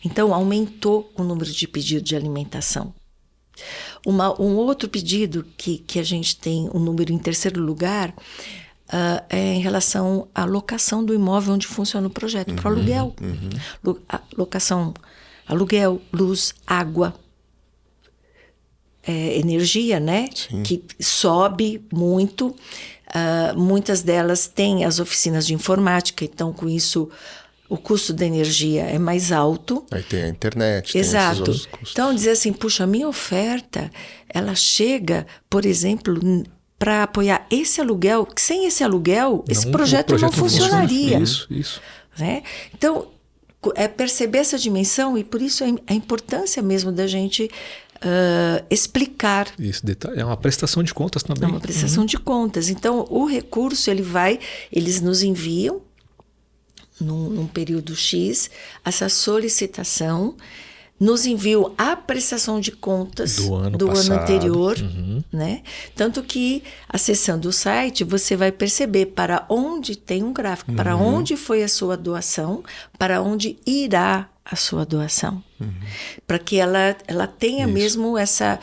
Então, aumentou o número de pedidos de alimentação. Um outro pedido que a gente tem um número em terceiro lugar é em relação à locação do imóvel onde funciona o projeto, para o aluguel. Locação, aluguel, luz, água, energia, né? Sim. Que sobe muito. Muitas delas têm as oficinas de informática, então com isso o custo da energia é mais alto. Aí tem a internet, Exato. tem esses outros custos. Então, dizer assim, puxa, a minha oferta, ela chega, por exemplo, para apoiar esse aluguel, que sem esse aluguel, esse projeto não funcionaria. Isso. Né? Então, é perceber essa dimensão e por isso a importância mesmo da gente explicar. Isso, é uma prestação de contas também. É uma prestação de contas. Então, o recurso, eles nos enviam num período X, essa solicitação, nos enviam a prestação de contas do ano anterior, né? Tanto que, acessando o site, você vai perceber para onde tem um gráfico, para onde foi a sua doação, para onde irá a sua doação. Para que ela tenha mesmo essa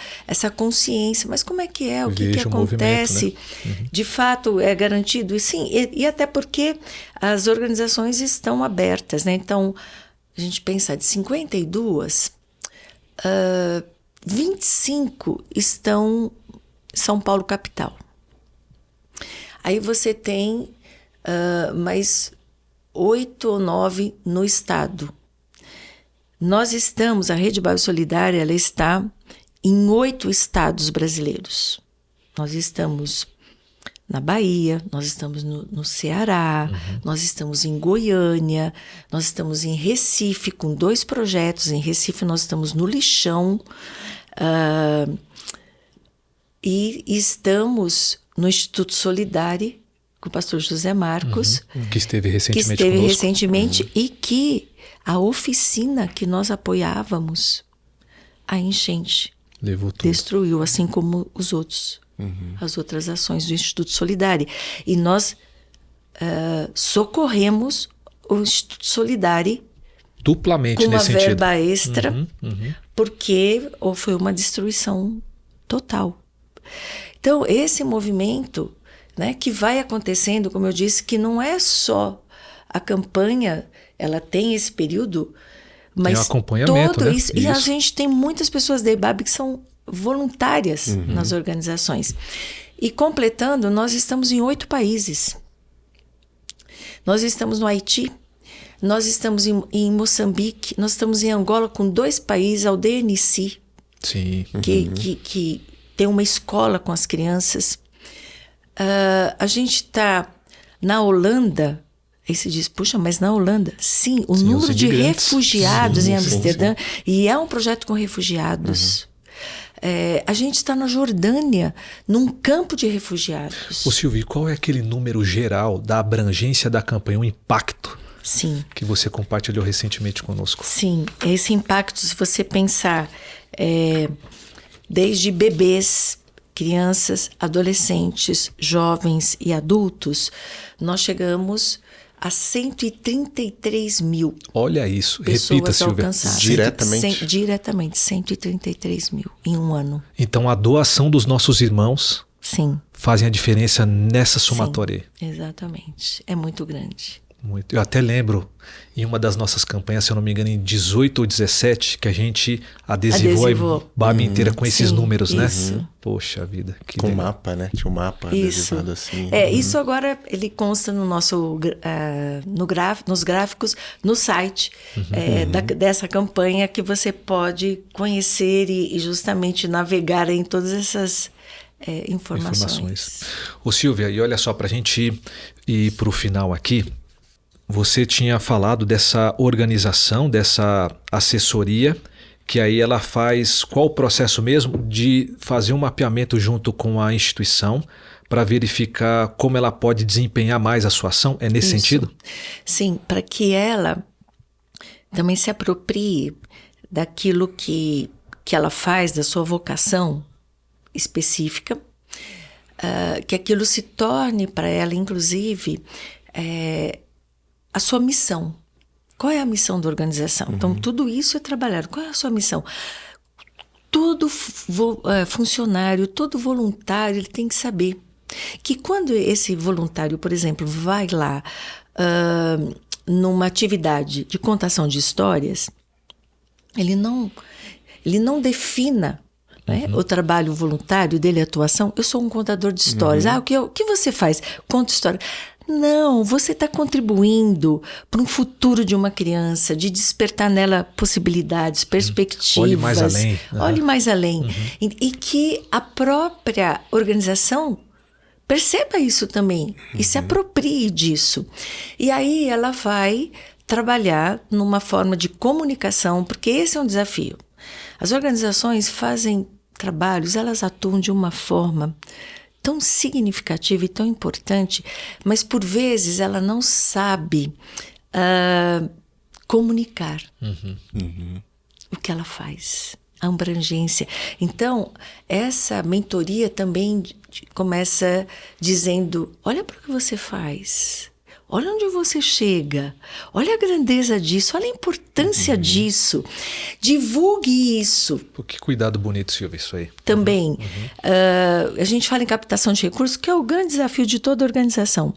consciência. Mas como é que é? O que acontece? Né? De fato, é garantido? E sim, e até porque as organizações estão abertas, né? Então, a gente pensa de 52, 25 estão em São Paulo capital. Aí você tem mais 8 ou 9 no estado. Nós estamos, a Rede Bairro Solidária, ela está em 8 estados brasileiros. Nós estamos na Bahia, nós estamos no Ceará, nós estamos em Goiânia, nós estamos em Recife com 2 projetos. Em Recife nós estamos no Lixão e estamos no Instituto Solidário com o pastor José Marcos. Que esteve recentemente e que a oficina que nós apoiávamos, a enchente levou tudo. Destruiu, assim como os outros. As outras ações do Instituto Solidário. E nós socorremos o Instituto Solidário duplamente com uma nesse verba sentido. extra, porque foi uma destruição total. Então, esse movimento, né, que vai acontecendo, como eu disse, que não é só a campanha, ela tem esse período, mas tem um acompanhamento, todo né? isso. E a gente tem muitas pessoas da IBAB que são voluntárias nas organizações. E completando, nós estamos em 8 países. Nós estamos no Haiti, nós estamos em Moçambique, nós estamos em Angola com 2 países, a Aldeia Nissi, que tem uma escola com as crianças. A gente está na Holanda. Aí se diz, puxa, mas na Holanda? Sim, o número de refugiados em Amsterdã, e é um projeto com refugiados. A gente está na Jordânia, num campo de refugiados. Ô Silvia, qual é aquele número geral da abrangência da campanha, o impacto Sim. que você compartilhou recentemente conosco? Sim, esse impacto, se você pensar, desde bebês, crianças, adolescentes, jovens e adultos, nós chegamos a 133 mil. Olha isso, pessoas repita, Silvia. alcançadas. Diretamente? Diretamente, 133 mil em um ano. Então a doação dos nossos irmãos Sim. fazem a diferença nessa somatória. Sim, exatamente. É muito grande. Muito. Eu até lembro, em uma das nossas campanhas, se eu não me engano, em 18 ou 17, que a gente adesivou a IBAB inteira com esses números, né? Isso. Poxa vida. Que Com legal. mapa, né? Tinha um mapa Isso. adesivado assim. Isso agora ele consta no nosso nos gráficos no site dessa campanha, que você pode conhecer e justamente navegar em todas essas informações. Ô Silvia, e olha só, para a gente ir para o final aqui, você tinha falado dessa organização, dessa assessoria, que aí ela faz qual o processo mesmo de fazer um mapeamento junto com a instituição para verificar como ela pode desempenhar mais a sua ação? É nesse sentido? Sim, para que ela também se aproprie daquilo que ela faz, da sua vocação específica, que aquilo se torne para ela, inclusive, a sua missão. Qual é a missão da organização? Então, tudo isso é trabalhado. Qual é a sua missão? Todo funcionário, todo voluntário, ele tem que saber que quando esse voluntário, por exemplo, vai lá numa atividade de contação de histórias, ele não defina, né, o trabalho voluntário dele, a atuação. Eu sou um contador de histórias. O que você faz? Conta história. Não, você está contribuindo para um futuro de uma criança, de despertar nela possibilidades, perspectivas. Olhe mais além. Olhe mais além. E que a própria organização perceba isso também e se aproprie disso. E aí ela vai trabalhar numa forma de comunicação, porque esse é um desafio. As organizações fazem trabalhos, elas atuam de uma forma tão significativa e tão importante, mas por vezes ela não sabe comunicar o que ela faz, a abrangência. Então, essa mentoria também começa dizendo: olha para o que você faz, olha onde você chega, olha a grandeza disso, olha a importância disso, divulgue isso. Pô, que cuidado bonito, Silvia, isso aí. Também, a gente fala em captação de recursos, que é o grande desafio de toda organização.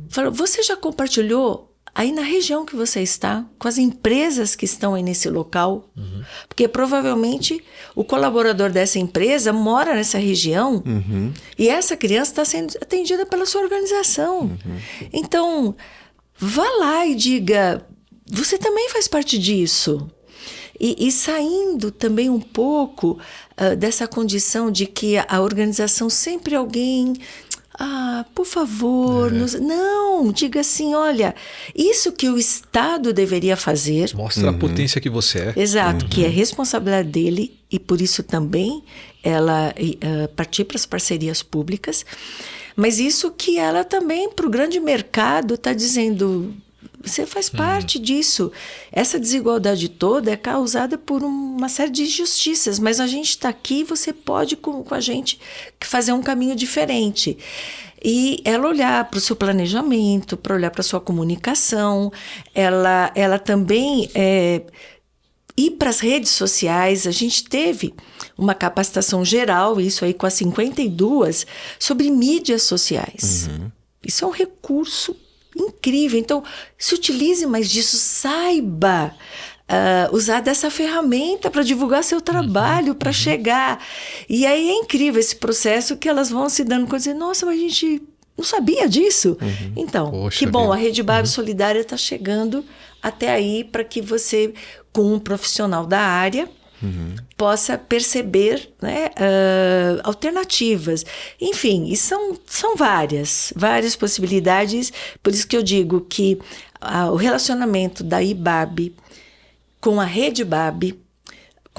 Fala, você já compartilhou aí na região que você está, com as empresas que estão aí nesse local? Porque provavelmente o colaborador dessa empresa mora nessa região e essa criança está sendo atendida pela sua organização. Então, vá lá e diga, você também faz parte disso. E saindo também um pouco dessa condição de que a organização sempre é alguém... por favor, não, diga assim, olha, isso que o Estado deveria fazer... Mostra a potência que você é. Exato, que é responsabilidade dele e por isso também ela partir para as parcerias públicas, mas isso que ela também, para o grande mercado, está dizendo... Você faz parte disso. Essa desigualdade toda é causada por uma série de injustiças, mas a gente está aqui e você pode, com a gente, fazer um caminho diferente. E ela olhar para o seu planejamento, para olhar para a sua comunicação, ela também ir para as redes sociais. A gente teve uma capacitação geral, isso aí com as 52, sobre mídias sociais. Isso é um recurso incrível. Então, se utilize mais disso, saiba usar dessa ferramenta para divulgar seu trabalho, para chegar. E aí é incrível esse processo que elas vão se dando coisa, nossa, mas a gente não sabia disso. Então, Poxa que bom, vida. a Rede IBAB Solidária está chegando até aí para que você, com um profissional da área, possa perceber, né, alternativas. Enfim, e são várias possibilidades. Por isso que eu digo que o relacionamento da IBAB com a Rede IBAB,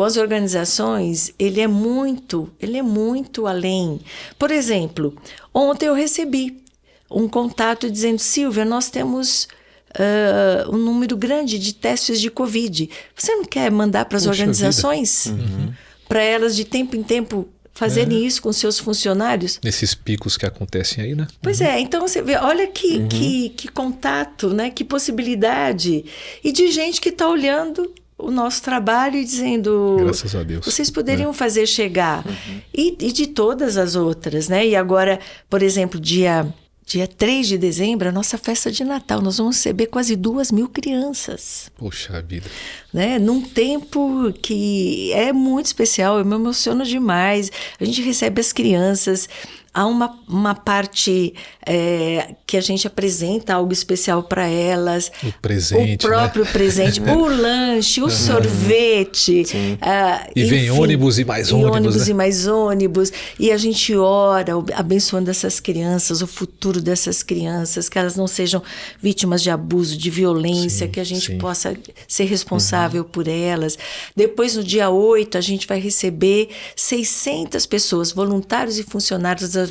com as organizações, ele é muito além. Por exemplo, ontem eu recebi um contato dizendo: Silvia, nós temos um número grande de testes de Covid. Você não quer mandar para as organizações? Para elas, de tempo em tempo, fazerem isso com seus funcionários? Nesses picos que acontecem aí, né? Pois é, então você vê, olha que contato, né? Que possibilidade. E de gente que está olhando o nosso trabalho e dizendo... Graças a Deus. Vocês poderiam fazer chegar. E de todas as outras, né? E agora, por exemplo, dia 3 de dezembro, a nossa festa de Natal. Nós vamos receber quase 2.000 crianças. Poxa vida. Né? Num tempo que é muito especial, eu me emociono demais. A gente recebe as crianças. Há uma parte que a gente apresenta algo especial para elas. O presente, o próprio presente, o lanche, o sorvete. E vem ônibus e mais ônibus. Ônibus e mais ônibus. E a gente ora, abençoando essas crianças, o futuro dessas crianças, que elas não sejam vítimas de abuso, de violência, que a gente possa ser responsável por elas. Depois, no dia 8, a gente vai receber 600 pessoas, voluntários e funcionários das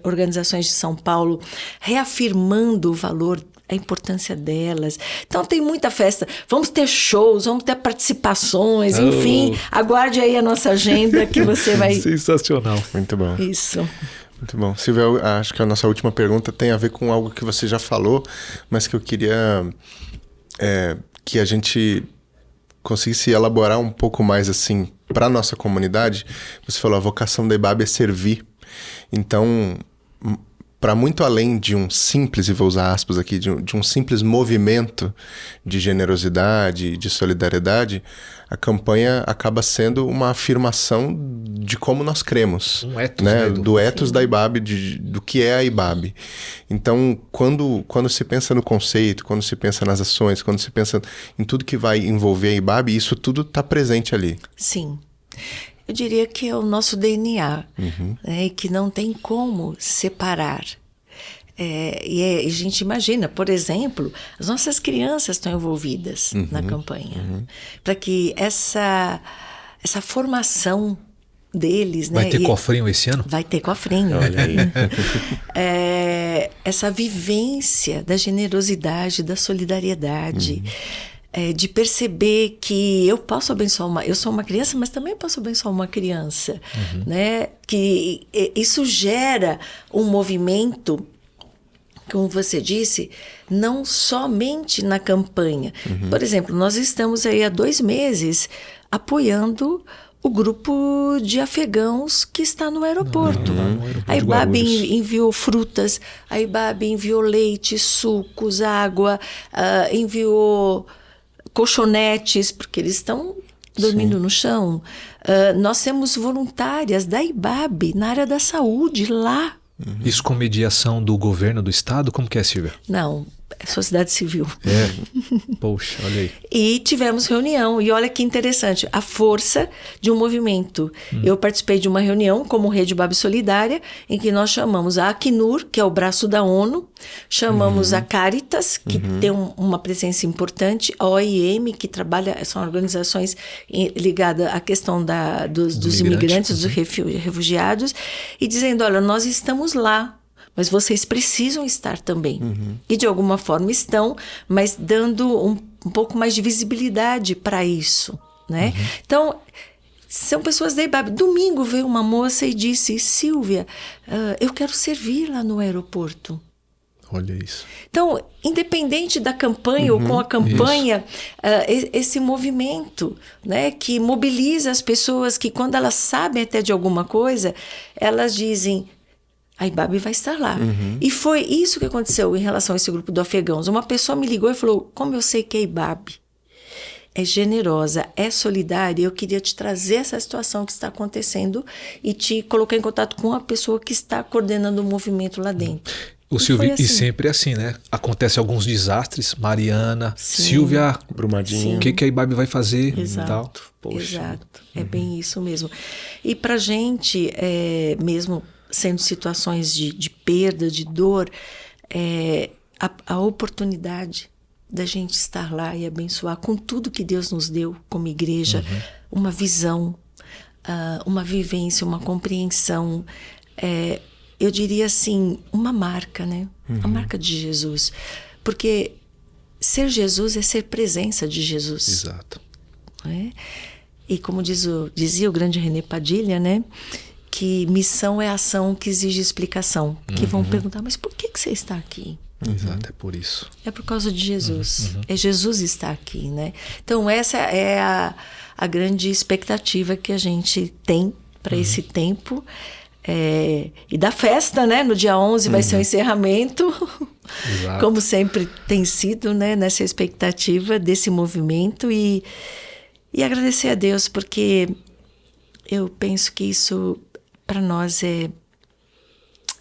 organizações de São Paulo, reafirmando o valor, a importância delas. Então tem muita festa. Vamos ter shows, vamos ter participações, enfim. Aguarde aí a nossa agenda que você vai... Sensacional. Muito bom. Isso. Muito bom. Silvia, acho que a nossa última pergunta tem a ver com algo que você já falou, mas que eu queria que a gente conseguisse elaborar um pouco mais assim para a nossa comunidade. Você falou, a vocação da IBAB é servir. Então, para muito além de um simples, e vou usar aspas aqui, de um simples movimento de generosidade, de solidariedade, a campanha acaba sendo uma afirmação de como nós cremos. Um ethos, né? Do ethos da IBAB, do que é a IBAB. Então, quando se pensa no conceito, quando se pensa nas ações, quando se pensa em tudo que vai envolver a IBAB, isso tudo está presente ali. Sim. Eu diria que é o nosso DNA, né, e que não tem como separar. E a gente imagina, por exemplo, as nossas crianças estão envolvidas na campanha, para que essa formação deles... Vai né, ter cofrinho esse ano? Vai ter cofrinho. Olha aí. Essa vivência da generosidade, da solidariedade... de perceber que eu posso abençoar eu sou uma criança, mas também posso abençoar uma criança, né? Que isso gera um movimento, como você disse, não somente na campanha. Por exemplo, nós estamos aí há 2 meses apoiando o grupo de afegãos que está no aeroporto. A IBAB enviou frutas, a IBAB enviou leite, sucos, água, enviou colchonetes, porque eles estão dormindo no chão. Nós temos voluntárias da IBAB na área da saúde lá. Isso com mediação do governo do estado? Como que é, Silvia? Não, é sociedade civil. Poxa, olha aí. E tivemos reunião, e olha que interessante, a força de um movimento. Eu participei de uma reunião como Rede IBAB Solidária, em que nós chamamos a Acnur, que é o braço da ONU, chamamos a Caritas, que tem uma presença importante, a OIM, que trabalha, são organizações ligadas à questão dos imigrantes, dos refugiados, e dizendo, olha, nós estamos lá, mas vocês precisam estar também. E de alguma forma estão, mas dando um pouco mais de visibilidade para isso, né? Então, são pessoas da IBAB. Domingo veio uma moça e disse, Silvia, eu quero servir lá no aeroporto. Olha isso. Então, independente da campanha ou com a campanha, esse movimento, né, que mobiliza as pessoas que quando elas sabem até de alguma coisa, elas dizem, a IBAB vai estar lá. E foi isso que aconteceu em relação a esse grupo do afegãos. Uma pessoa me ligou e falou, como eu sei que a IBAB é generosa, é solidária, eu queria te trazer essa situação que está acontecendo e te colocar em contato com a pessoa que está coordenando o movimento lá dentro. O Silvio, assim. E sempre é assim, né? Acontece alguns desastres, Mariana, Silvia, Brumadinho. O que a IBAB vai fazer? Exato, e tal. Poxa. Exato. É bem isso mesmo. E pra gente, mesmo sendo situações de perda, de dor, a oportunidade da gente estar lá e abençoar com tudo que Deus nos deu como igreja, uma visão, uma vivência, uma compreensão, eu diria assim, uma marca, né? A marca de Jesus. Porque ser Jesus é ser presença de Jesus. Exato. Né? E como dizia o grande René Padilha, né? Que missão é ação que exige explicação. Que vão perguntar, mas por que você está aqui? Exato, é por isso. É por causa de Jesus. É Jesus estar aqui, né? Então essa é a grande expectativa que a gente tem para esse tempo. E da festa, né? No dia 11 vai ser o encerramento. Exato. Como sempre tem sido, né? Nessa expectativa desse movimento. E agradecer a Deus, porque eu penso que isso para nós é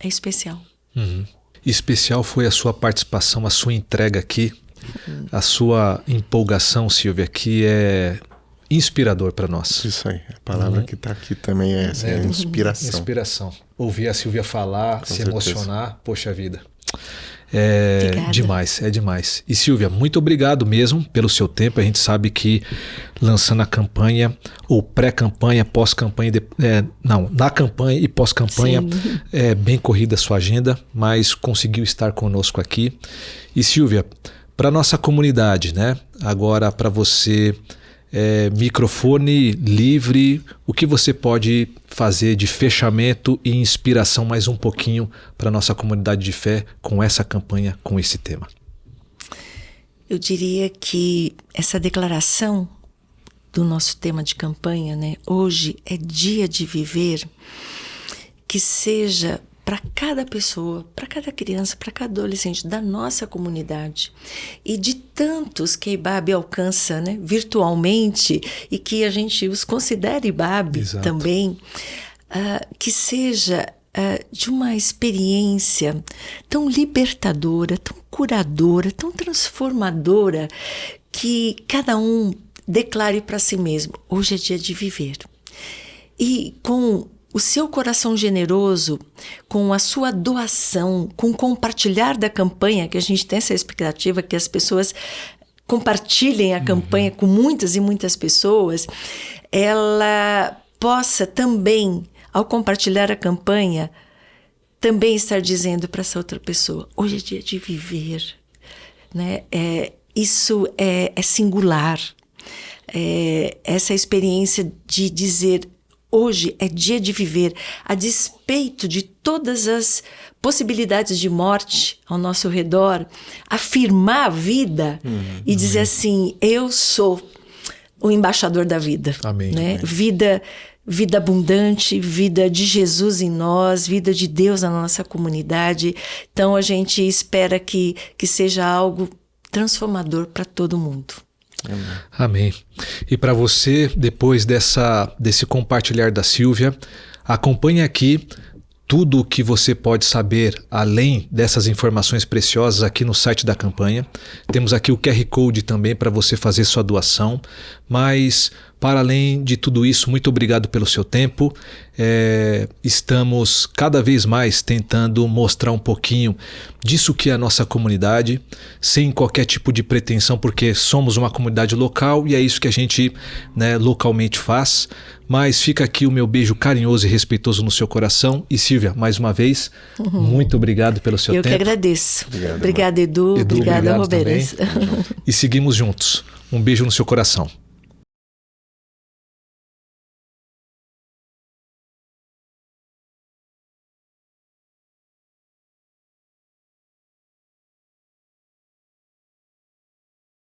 especial. Especial foi a sua participação, a sua entrega aqui, a sua empolgação, Sílvia, que é inspirador para nós. Isso aí, a palavra que está aqui também é essa, é inspiração. Inspiração. Ouvir a Sílvia falar, se certeza. emocionar, poxa vida. É demais, é demais. E Sílvia, muito obrigado mesmo pelo seu tempo. A gente sabe que lançando a campanha, ou pré-campanha, pós-campanha, na campanha e pós-campanha, é bem corrida a sua agenda, mas conseguiu estar conosco aqui. E Sílvia, para nossa comunidade, né? Agora para você, microfone livre, o que você pode fazer de fechamento e inspiração mais um pouquinho para nossa comunidade de fé com essa campanha, com esse tema? Eu diria que essa declaração do nosso tema de campanha, né? Hoje é dia de viver, que seja para cada pessoa, para cada criança, para cada adolescente da nossa comunidade e de tantos que a IBAB alcança, né, virtualmente, e que a gente os considere IBAB também, que seja de uma experiência tão libertadora, tão curadora, tão transformadora, que cada um declare para si mesmo: hoje é dia de viver. E com o seu coração generoso, com a sua doação, com o compartilhar da campanha, que a gente tem essa expectativa que as pessoas compartilhem a campanha com muitas e muitas pessoas, ela possa também, ao compartilhar a campanha, também estar dizendo para essa outra pessoa: hoje é dia de viver. Né? Isso é singular. Essa experiência de dizer: hoje é dia de viver, a despeito de todas as possibilidades de morte ao nosso redor, afirmar a vida e dizer assim: eu sou o embaixador da vida. Amém. Né? Amém. Vida abundante, vida de Jesus em nós, vida de Deus na nossa comunidade. Então a gente espera que seja algo transformador para todo mundo. Amém. E para você, depois desse compartilhar da Sílvia, acompanhe aqui tudo o que você pode saber além dessas informações preciosas aqui no site da campanha. Temos aqui o QR Code também para você fazer sua doação, mas para além de tudo isso, muito obrigado pelo seu tempo. Estamos cada vez mais tentando mostrar um pouquinho disso que é a nossa comunidade, sem qualquer tipo de pretensão, porque somos uma comunidade local e é isso que a gente, né, localmente faz. Mas fica aqui o meu beijo carinhoso e respeitoso no seu coração. E Sílvia, mais uma vez, muito obrigado pelo seu tempo. Eu que agradeço. Obrigada, Edu. Obrigada, Roberto. E seguimos juntos. Um beijo no seu coração.